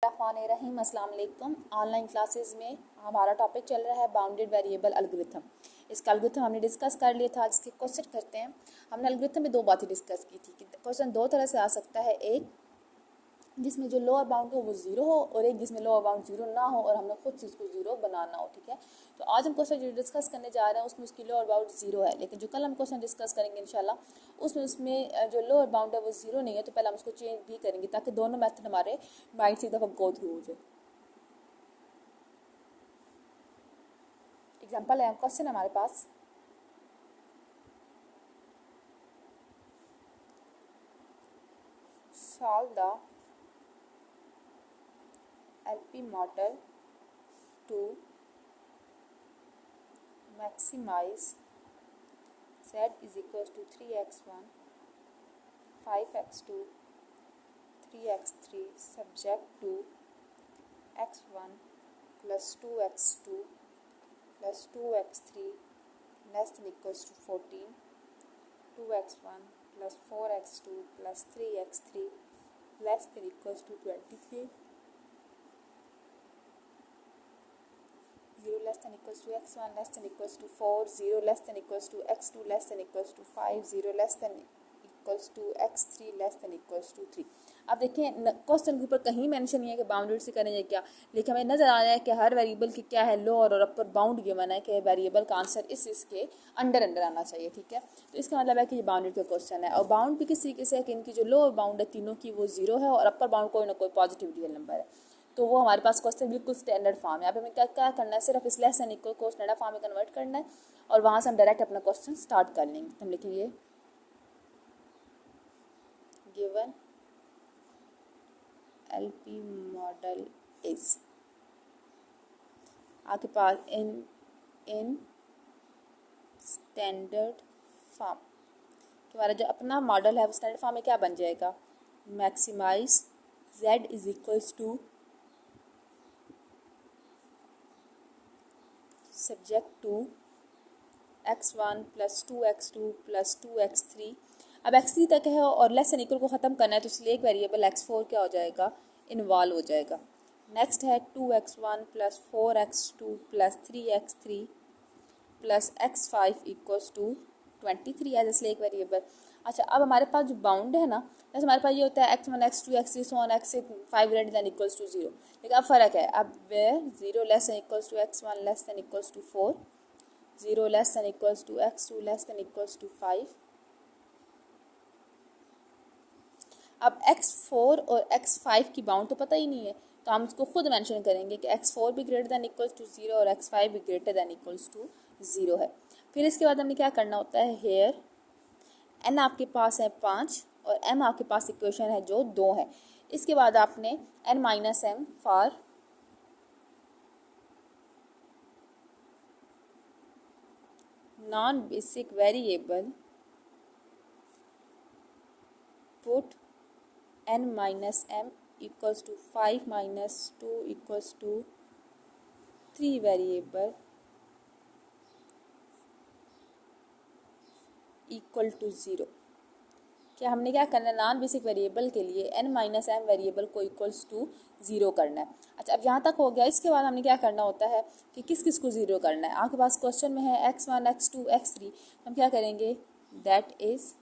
रहीम अस्सलाम वालेकुम। Online classes में हमारा टॉपिक चल रहा है बाउंडेड वेरिएबल एल्गोरिथम। इसका एल्गोरिथम हमने डिस्कस कर लिया था। इसके क्वेश्चन करते हैं। हमने एल्गोरिथम में दो बातें डिस्कस की थी कि क्वेश्चन दो तरह से आ सकता है, एक जिसमें जो लोअर बाउंड हो वो जीरो हो और एक जिसमें लोअर बाउंड जीरो ना हो और हमने खुद से उसको जीरो बनाना हो। ठीक है, तो आज हम क्वेश्चन जो डिस्कस करने जा रहे हैं उसमें उसकी लोअर बाउंड जीरो है, लेकिन जो कल हम क्वेश्चन डिस्कस करेंगे इंशाल्लाह उसमें जो लोअर बाउंड है वो जीरो नहीं है। तो पहले हम उसको चेंज भी करेंगे ताकि दोनों मेथड हमारे माइंड से एक दफ़ा गो थ्रू हो जाए। एग्जाम्पल है, क्वेश्चन हमारे पास solve the LP model to maximize z is equals to 3x1 5x2 3x3 subject to x1 plus 2x2 plus 2x3 less than equals to 14 2x1 plus 4x2 plus 3x3 less than equals to 23 0 less than equals to x1 less than equals to 4 0 less than equals to x2 less than equals to 5 0 less than equals to x3 less than equals to 3। अब देखें question के ऊपर कहीं mention नहीं है कि bounded से करेंगे क्या, लेकिन हमें नजर आ रहा है कि हर वेरिएबल की क्या है लोअर और अपर बाउंड गिवन है कि वेरिएबल का आंसर इसके अंडर आना चाहिए। ठीक है, तो इसका मतलब है कि ये बाउंडेड का क्वेश्चन है और बाउंड भी किस तरीके से है कि इनकी जो लोअर बाउंड है तीनों की वो जीरो है और अपर बाउंड कोई ना कोई पॉजिटिव रियल नंबर है। तो वो हमारे पास क्वेश्चन बिल्कुल स्टैंडर्ड फॉर्म है। अब हमें क्या क्या करना है, सिर्फ इस लेस एंड इक्वल को स्टैंडर्ड फॉर्म में कन्वर्ट करना है और वहाँ से हम डायरेक्ट अपना क्वेश्चन स्टार्ट कर लेंगे। तो हम लिखेंगे गिवन LP मॉडल इज आपके पास इन स्टैंडर्ड फॉर्म। तो हमारा जो अपना मॉडल है वो स्टैंडर्ड फॉर्म में क्या बन जाएगा, maximize z is equals to subject to x1 plus 2x2 plus 2x3। अब x3 तक है और लेस एंड इक्वल को ख़त्म करना है तो इसलिए एक वेरिएबल x4 क्या हो जाएगा, इन्वॉल्व हो जाएगा। नेक्स्ट है 2x1 plus 4x2 plus 3x3 plus x5 equals to 23 एज इसलिए एक वेरिएबल। अच्छा, अब हमारे पास जो बाउंड है ना, जैसे हमारे पास ये होता है x1 x2 x3 so on x5 greater than equals to 0, लेकिन अब फ़र्क है, अब where 0 less than equals to x1 less than equals to 4 0 less than equals to x2 less than equals to 5। अब x4 और x5 की bound तो पता ही नहीं है तो हम उसको खुद मेंशन करेंगे कि x4 भी ग्रेटर देन इक्वल्स टू 0 और x5 भी ग्रेटर देन इक्वल्स टू 0 है। फिर इसके बाद हमने क्या करना होता है, हेयर n आपके पास है 5 और m आपके पास इक्वेशन है जो 2 है। इसके बाद आपने n minus m for non basic variable put n minus m equals to 5 minus 2 equals to 3 variable equal to 0। क्या हमने क्या करना है, नॉन बेसिक वेरिएबल के लिए n माइनस एम वेरिएबल को इक्वल्स टू 0 करना है। अच्छा, अब यहाँ तक हो गया। इसके बाद हमने क्या करना होता है कि किस किस को 0 करना है। आपके पास क्वेश्चन में है x1 x2 x3, हम क्या करेंगे, that is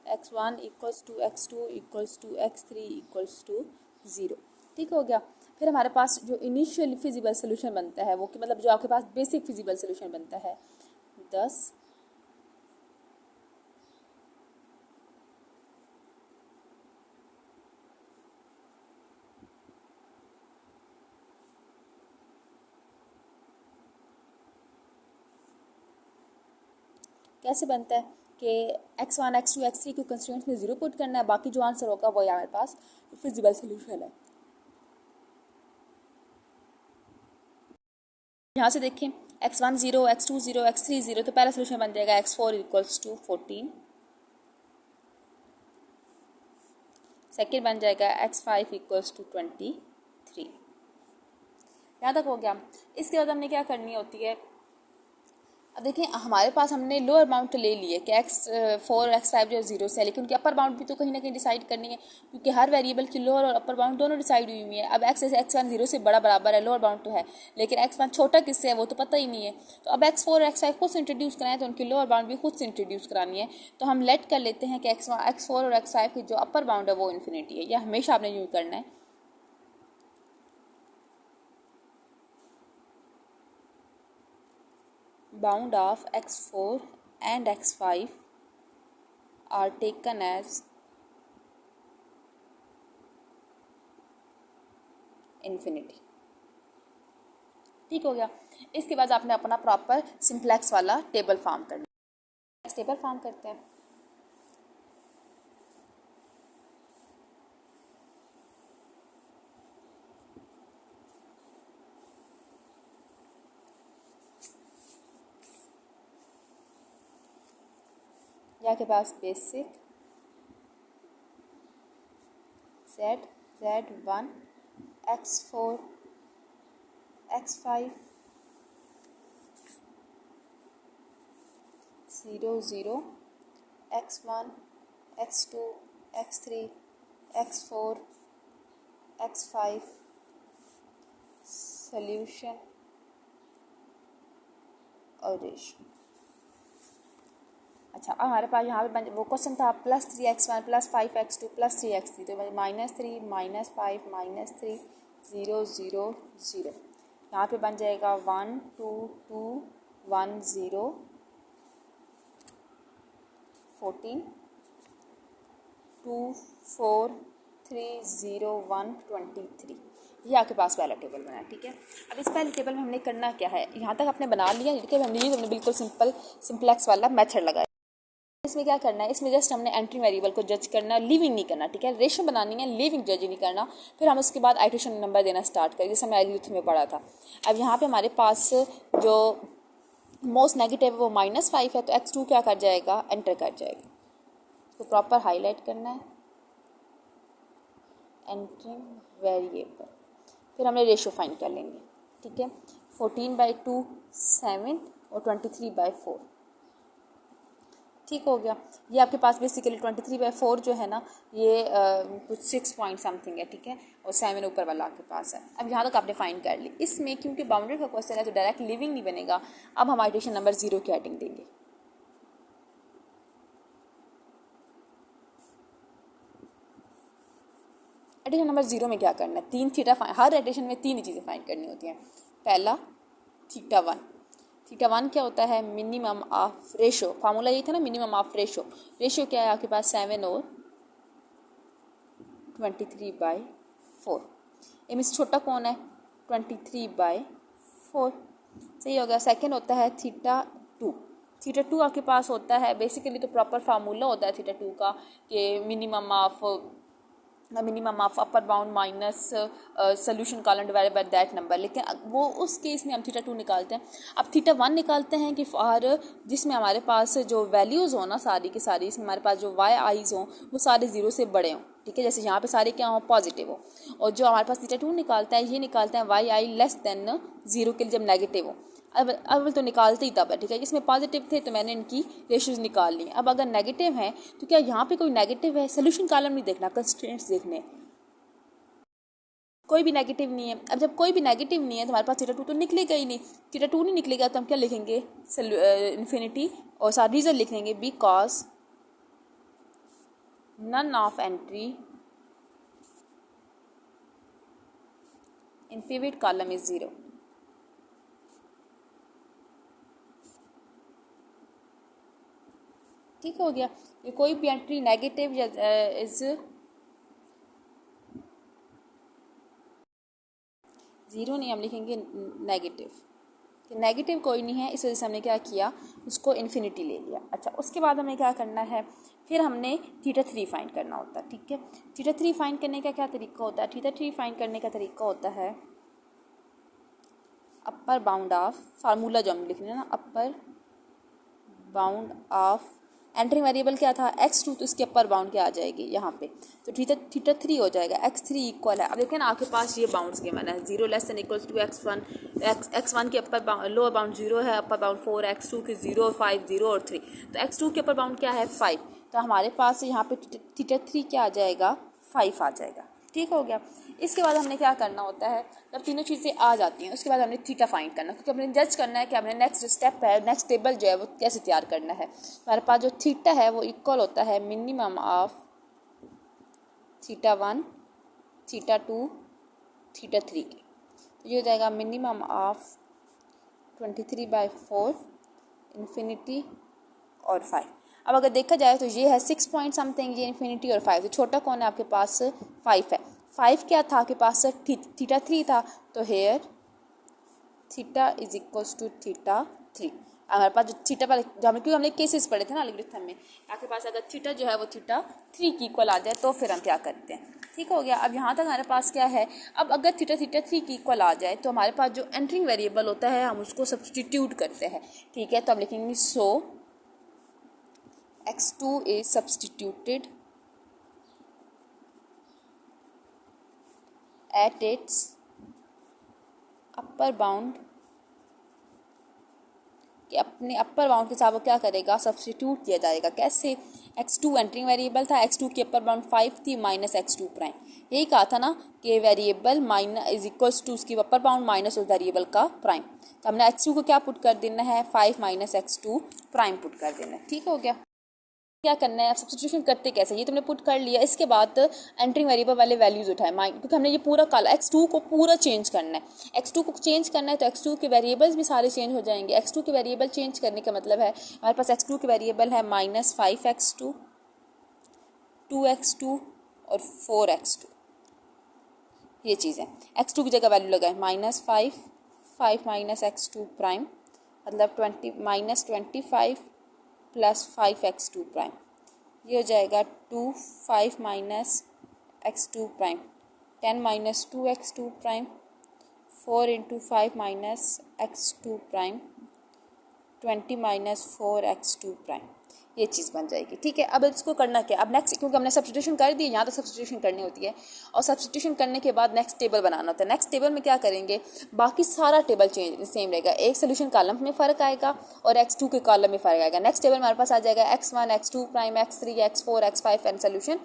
x1 equals to x2 equals to x3 equals to 0। ठीक हो गया। फिर हमारे पास जो इनिशियल फिजिबल सोल्यूशन बनता है वो कि मतलब जो आपके पास बेसिक फिजिबल सोल्यूशन बनता है 10 कैसे बनता है कि x1 x2 x3 को कंस्ट्रेंट्स में 0 पुट करना है, बाकी जो आंसर होगा वो हमारे पास फिजिबल सोल्यूशन है। यहाँ से देखें x1 0 x2 0 x3 0, तो पहला सोल्यूशन बन जाएगा x4 इक्वल्स टू 14, सेकेंड बन जाएगा x5 इक्वल्स टू 23। यहाँ तक हो गया। इसके बाद हमने क्या करनी होती है, अब देखिए हमारे पास हमने लोअर बाउंड तो ले लिए कि x4 और x5 जो 0 से है, लेकिन उनकी अपर बाउंड भी तो कहीं ना कहीं डिसाइड करनी है, क्योंकि हर वेरिएबल की लोअर और अपर बाउंड दोनों डिसाइड हुई है। अब x1 0 से बड़ा बराबर है, लोअर बाउंड तो है, लेकिन x1 छोटा किससे है वो तो पता ही नहीं है। तो अब x4 और x5 खुद से इंट्रोड्यूस कराएं तो उनकी लोअर बाउंड भी खुद से इंट्रोड्यूस करानी है। तो हम लेट कर लेते हैं कि x4 और x5 की जो अपर बाउंड है वो इन्फिनिटी है। यह हमेशा आपने यूँ करना है। Bound of x4 and x5 are taken as infinity। ठीक हो गया। इसके बाद आपने अपना प्रॉपर सिंप्लेक्स वाला टेबल फॉर्म करना है। टेबल फॉर्म करते हैं। यहाँ के पास basic z1 x4 x5 0 0 x1 x2 x3 x4 x5 solution और रेशियो। अच्छा, अब हमारे पास यहाँ पे वो क्वेश्चन था +3x1 +5x2 +3x3, तो -3 -5 -3 0 0 0। यहाँ पे बन जाएगा 1 2 2 1 0 14 2 4 3 0 1 23। ये आपके पास पहला टेबल बना है। ठीक है, अब इस पहले टेबल में हमने करना क्या है, यहाँ तक आपने बना लिया। ठीक है, हमने बिल्कुल सिंप्लेक्स वाला मेथड लगाया। इसमें क्या करना है, इसमें जस्ट हमने एंट्री वेरिएबल को जज करना, लिविंग नहीं करना। ठीक है, रेशो बनानी है, लिविंग जज नहीं करना। फिर हम उसके बाद आइट्रेशन नंबर देना स्टार्ट करें, जैसे हमने यूथ में पढ़ा था। अब यहाँ पे हमारे पास जो मोस्ट नेगेटिव है वो -5 है, तो x2 क्या कर जाएगा, एंटर कर जाएगा। तो प्रॉपर हाईलाइट करना है, एंट्रिंग वेरिएबल। फिर हमने रेशो फाइंड कर लेंगे। ठीक है, 14/2 7 और 23/4। ठीक हो गया। ये आपके पास बेसिकली 23/4 जो है ना, ये कुछ 6 पॉइंट समथिंग है। ठीक है, और 7 ऊपर वाला आपके पास है। अब यहाँ तक आपने फाइंड कर ली। इसमें क्योंकि बाउंड्री का क्वेश्चन है तो डायरेक्ट लिविंग नहीं बनेगा। अब हम आइट्रेशन नंबर 0 की हेडिंग देंगे। एडिशन नंबर 0 में क्या करना है, 3 थीटा हर एडिशन में 3 ही चीज़ें फाइंड करनी होती हैं। पहला थीटा 1 क्या होता है, मिनिमम ऑफ रेशो। फार्मूला यही था ना, मिनिमम ऑफ रेशो। रेशो क्या है आपके पास, 7 और 23/4। इनमें से छोटा कौन है, 23/4। सही हो गया। सेकेंड होता है थीटा 2 आपके पास होता है, बेसिकली तो प्रॉपर फार्मूला होता है थीटा 2 का कि minimum of upper bound minus solution column divided by that number. लेकिन वो उस केस में हम थीटा 2 निकालते हैं। अब थीटा 1 निकालते हैं कि फॉर जिसमें हमारे पास जो वैल्यूज़ हो ना सारी की सारी, इसमें हमारे पास जो वाई आईज हों वो सारे 0 से बड़े हों। ठीक है, जैसे यहाँ पे सारे क्या हो, पॉजिटिव हो। और जो हमारे पास थीटा 2 निकालता है, ये निकालते हैं वाई आई लेस देन 0 के लिए जब नेगेटिव हो। अब तो निकालते ही तब है। ठीक है, इसमें पॉजिटिव थे तो मैंने इनकी रेशियोज निकाल ली। अब अगर नेगेटिव है तो क्या यहाँ पे कोई नेगेटिव है, सोल्यूशन कॉलम नहीं देखना, कंस्ट्रेंट्स देखने, कोई भी नेगेटिव नहीं है। अब जब कोई भी नेगेटिव नहीं है तो हमारे पास थीटा 2 तो निकलेगा ही नहीं। थीटा 2 नहीं निकलेगा तो हम क्या लिखेंगे, इन्फिनिटी, और साथ रीजन लिखेंगे because none of entry in pivot column is 0। ठीक हो गया। ये कोई भी एंट्री नेगेटिव इज 0 नहीं, हम लिखेंगे नेगेटिव। नेगेटिव कोई नहीं है, इस वजह से हमने क्या किया, उसको इन्फिनिटी ले लिया। अच्छा, उसके बाद हमें क्या करना है, फिर हमने थीटा 3 फाइंड करना होता है। ठीक है, थीटा 3 फाइंड करने का क्या तरीका होता है, थीटा 3 फाइंड करने का तरीका होता है अपर बाउंड ऑफ, फार्मूला जो हम लिख रहे हैं ना, upper bound of entering variable क्या था x2, तो इसके अपर बाउंड क्या आ जाएगी यहाँ पे, तो थीटा 3 हो जाएगा, x3 इक्वल है। अब देखें ना आपके पास ये बाउंड्स गिवन है, 0 less than equals to x1 के अपर लोअर बाउंड 0 है, अपर बाउंड 4, x2 के 0, 5, 0 और 3, तो x2 के अपर बाउंड क्या है 5, तो हमारे पास यहाँ पे थीटा 3 क्या आ जाएगा 5 आ जाएगा। ठीक हो गया। इसके बाद हमने क्या करना होता है, जब तीनों चीज़ें आ जाती हैं उसके बाद हमने थीटा फाइंड करना, क्योंकि हमने जज करना है कि हमने नेक्स्ट स्टेप है, नेक्स्ट टेबल जो है वो कैसे तैयार करना है। हमारे पास जो थीटा है वो इक्वल होता है minimum of theta 1, theta 2, theta 3 के, तो ये हो जाएगा मिनिमम ऑफ 23/4 इन्फिनिटी और 5। अब अगर देखा जाए तो ये है 6 पॉइंट समथिंग, ये इन्फिनिटी और 5, तो छोटा कौन है आपके पास 5 है। 5 क्या था आपके पास थीटा 3 था, तो here theta is equals to theta 3। हमारे पास जो थीटा पर जो हमने क्योंकि हमने केसेस पढ़े थे ना एल्गोरिथम में, आपके पास अगर थीटा जो है वो थीटा 3 की इक्वल आ जाए तो फिर हम क्या करते हैं। ठीक हो गया। अब यहाँ तक हमारे पास क्या है, अब अगर थीटा 3 की इक्वल आ जाए तो हमारे पास जो एंटरिंग वेरिएबल होता है हम उसको सब्सटीट्यूट करते हैं। ठीक है, तो हम लिखेंगे सो x2 is substituted at its upper bound, कि अपने अपर बाउंड के साथ वो क्या करेगा सब्सटीट्यूट किया जाएगा। कैसे, x2 एंटरिंग वेरिएबल था, x2 की अपर बाउंड 5 थी माइनस x2 प्राइम, यही कहा था ना कि variable minus is equals to उसकी अपर बाउंड माइनस उस वेरिएबल का प्राइम, तो हमने x2 को क्या पुट कर देना है 5 माइनस x2 प्राइम पुट कर देना है। ठीक हो गया। क्या करना है, सब्स्टिट्यूशन करते कैसे, ये तुमने पुट कर लिया, इसके बाद एंटरिंग वेरिएबल वाले वैल्यूज उठाए क्योंकि हमने ये पूरा काला x2 को पूरा चेंज करना है, x2 को चेंज करना है तो x2 के वेरिएबल्स भी सारे चेंज हो जाएंगे। x2 के वेरिएबल चेंज करने का मतलब है हमारे पास x2 के वेरिएबल है -5x2, 2x2 और 4x2, ये चीज़ है। x2 की जगह वैल्यू लगाए -5, 5 माइनस x2 प्राइम मतलब 25 प्लस 5x2 प्राइम, ये हो जाएगा 2, 5 minus x2 prime 10 minus 2x2 prime 4 into 5 minus x2 prime 20 minus 4x2 prime, ये चीज़ बन जाएगी। ठीक है, अब इसको करना क्या, अब नेक्स्ट क्योंकि हमने सब्स्टिट्यूशन कर दी, यहाँ तो सब्स्टिट्यूशन करनी होती है और सब्स्टिट्यूशन करने के बाद नेक्स्ट टेबल बनाना होता है। नेक्स्ट टेबल में क्या करेंगे, बाकी सारा टेबल चेंज सेम रहेगा, एक सोल्यूशन कॉलम में फ़र्क आएगा और x2 के कॉलम में फ़र्क आएगा। नेक्स्ट टेबल हमारे पास आ जाएगा x1, x2 prime, x3, x4, x5 and solution,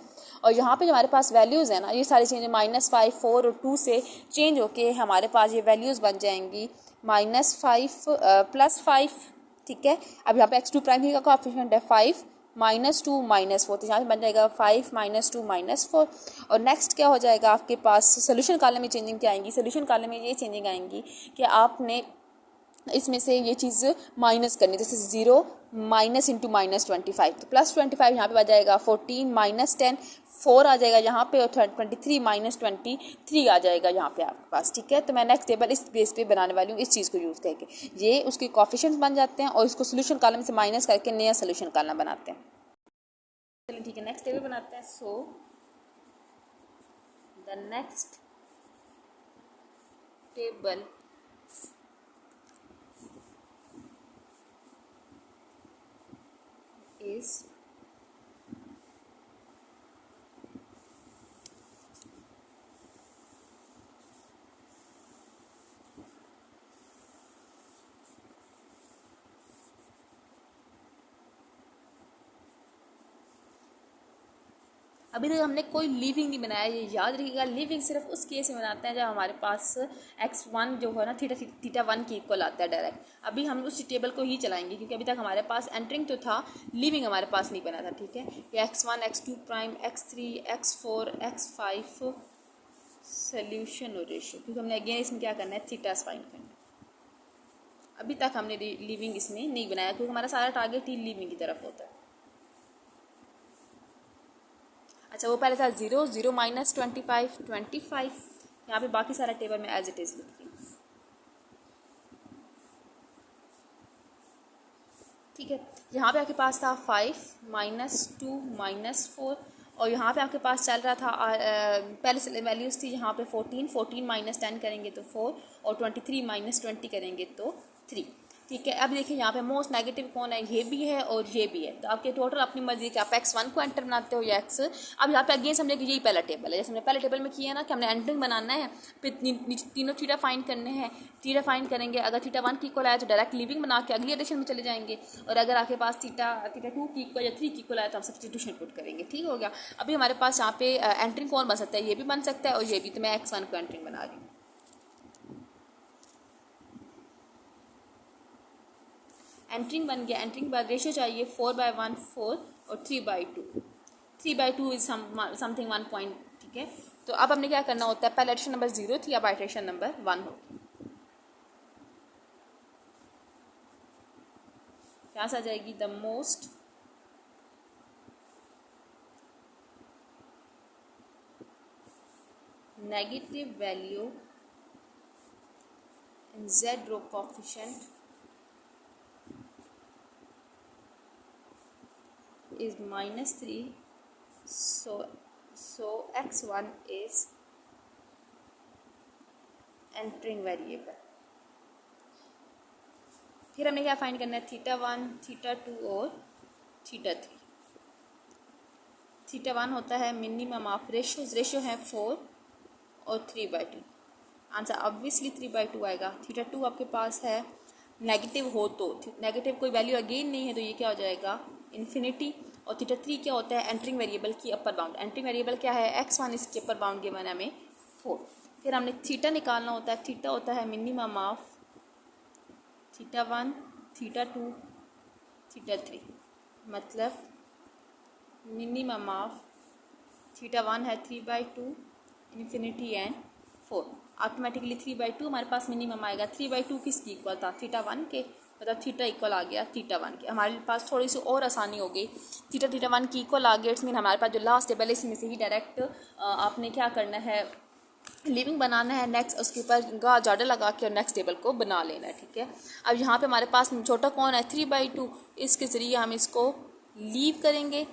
और यहाँ पे जो हमारे पास वैल्यूज़ है ना ये सारी चीज़ें -5, 4 और 2 से चेंज होके हमारे पास ये वैल्यूज़ बन जाएंगी -5 +5। ठीक है, अब यहाँ पे x2 प्राइम का कोएफिशिएंट है 5 -2 -4, तो यहाँ से बन जाएगा 5 -2 -4। और नेक्स्ट क्या हो जाएगा आपके पास सोल्यूशन कॉलम में चेंजिंग क्या आएंगी, सोल्यूशन कॉलम में ये चेंजिंग आएंगी कि आपने इसमें से ये चीज़ माइनस करनी, जैसे 0 माइनस इंटू -25, तो +25 यहाँ पे आ जाएगा 14 -10 4 आ जाएगा यहाँ पे और 23 -23 आ जाएगा यहाँ पे आपके पास। ठीक है, तो मैं नेक्स्ट टेबल इस बेस पे बनाने वाली हूँ, इस चीज़ को यूज़ करके ये उसके कोएफिशिएंट्स बन जाते हैं और इसको सोल्यूशन कॉलम से माइनस करके नया सोल्यूशन कॉलम बनाते हैं। चलिए ठीक है, नेक्स्ट टेबल बनाते हैं। So the next table is अभी तक हमने कोई लिविंग नहीं बनाया, ये याद रखिएगा। लिविंग सिर्फ उस केस में बनाते हैं जब हमारे पास x1 जो है ना थीटा 1 की इक्वल आता है डायरेक्ट। अभी हम उस टेबल को ही चलाएंगे क्योंकि अभी तक हमारे पास एंटरिंग तो था, लिविंग हमारे पास नहीं बना था। ठीक है, ये x1, x2 prime, x3, x4, x5 solution और रेशियो, क्योंकि हमने अगेन इसमें क्या करना है थीटास फाइंड करना है। अभी तक हमने लिविंग इसमें नहीं बनाया क्योंकि हमारा सारा टारगेट ही लिविंग की तरफ होता है। अच्छा, वो पहले था 0 0 माइनस 25 25, यहाँ पे बाकी सारा टेबल में एज इट इज़ लिख रही हूँ। ठीक है, यहाँ पे आपके पास था 5 -2 -4 और यहाँ पे आपके पास चल रहा था पहले से वैल्यूज़ थी यहाँ पे 14 14 -10 करेंगे तो 4 और 23 -20 करेंगे तो 3। ठीक है। अब देखिए यहाँ पे मोस्ट नेगेटिव कौन है, ये भी है और ये भी है। तो आपके टोटल अपनी मर्जी कि आप x1 को एंटर बनाते हो या x। अब यहाँ पे अगेन समझे कि यही पहला टेबल है, जैसे हमने पहले टेबल में किया ना कि हमने एंटरिंग बनाना है, फिर तीनों थीटा फाइंड करने हैं। थीटा फाइंड करेंगे, अगर थीटा 1 की इक्वल आया तो डायरेक्ट लिविंग बना के अगली एडिशन में चले जाएंगे, और अगर आपके पास थीटा 2 की इक्वल या 3 की इक्वल आया तो हम सब्स्टिट्यूशन पुट करेंगे। ठीक हो गया। अभी हमारे पास यहाँ पे एंटरिंग कौन बन सकता है, ये भी बन सकता है और ये भी। तो मैं x1 को एंटरिंग बना रही हूँ। एंटरिंग बन गया। एंटरिंग बाद रेशियो चाहिए 4/1 4 और 3/2। 3/2 इज समथिंग 1 पॉइंट। ठीक है। तो अब हमने क्या करना होता है, पहले इटरेशन नंबर 0 थी, अब इटरेशन नंबर 1 होगी। क्या आ जाएगी, the most negative value in z row coefficient is -3, so x1 is entering variable। फिर हमें क्या फाइंड करना है, थीटा 1 थीटा 2 और थीटा 3। थीटा 1 होता है मिनिमम ऑफ रेशियो है 4 और 3/2। आंसर ऑब्वियसली 3/2 आएगा। थीटा 2 आपके पास है नेगेटिव हो तो, नेगेटिव कोई वैल्यू अगेन नहीं है तो ये क्या हो जाएगा, इन्फिनिटी। और थीटा 3 क्या होता है, एंटरिंग वेरिएबल की अपर बाउंड। एंटरिंग वेरिएबल क्या है, x1, इसकी अपर बाउंड गिवन है हमें 4। फिर हमने थीटा निकालना होता है। थीटा होता है minimum of theta 1 theta 2 theta 3, मतलब मिनिमम ऑफ थीटा 1 है 3/2 इन्फिनिटी एंड 4। ऑटोमेटिकली 3/2 हमारे पास मिनिमम आएगा। 3/2 किसकी इक्वल था, थीटा 1 के, मतलब थीटा इक्वल आ गया थीटा 1 के। हमारे पास थोड़ी सी और आसानी हो गई, थीटा 1 की इक्वल आ गया। इट्स मीन हमारे पास जो लास्ट टेबल है इसमें से ही डायरेक्ट आपने क्या करना है, लिविंग बनाना है। नेक्स्ट उसके ऊपर गा जॉर्डर लगा के और नेक्स्ट टेबल को बना लेना है। ठीक है। अब यहाँ पे हमारे पास छोटा कौन है, 3/2, इसके ज़रिए हम इसको लीव करेंगे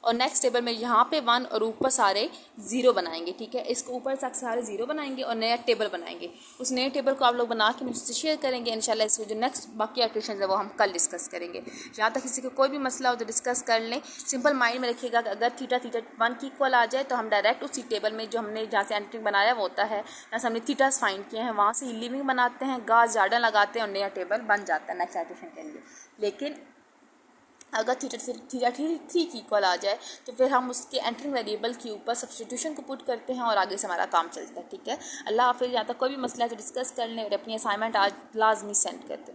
और नेक्स्ट टेबल में यहाँ पे 1 और ऊपर सारे 0 बनाएंगे। ठीक है। इसको ऊपर तक सारे 0 बनाएंगे और नया टेबल बनाएंगे। उस नए टेबल को आप लोग बना के मुझसे शेयर करेंगे इंशाल्लाह। इसमें जो नेक्स्ट बाकी एक्टिविटीज है वो हम कल डिस्कस करेंगे। यहाँ तक किसी को कोई भी मसला हो तो डिस्कस कर लें। सिंपल माइंड में रखिएगा कि अगर थीटा 1 की इक्वल आ जाए तो हम डायरेक्ट उसी टेबल में जो हमने जहाँ से एंट्रिंग बनाया वो होता है, जहाँ से हमने थीटास फाइंड किए हैं वहाँ से ही लिविंग बनाते हैं, गाज जार्डन लगाते हैं और नया टेबल बन जाता है नेक्स्ट एक्टिविशन के लिए। लेकिन अगर थीटा 3 की इक्वल आ जाए तो फिर हम उसके एंटरिंग वेरिएबल के ऊपर सब्स्टिट्यूशन को पुट करते हैं और आगे से हमारा काम चलता है। ठीक है। अल्लाह हाफिज़। यहाँ तक कोई भी मसला है तो डिस्कस कर लें और अपनी असाइनमेंट आज लाजमी सेंड कर दें।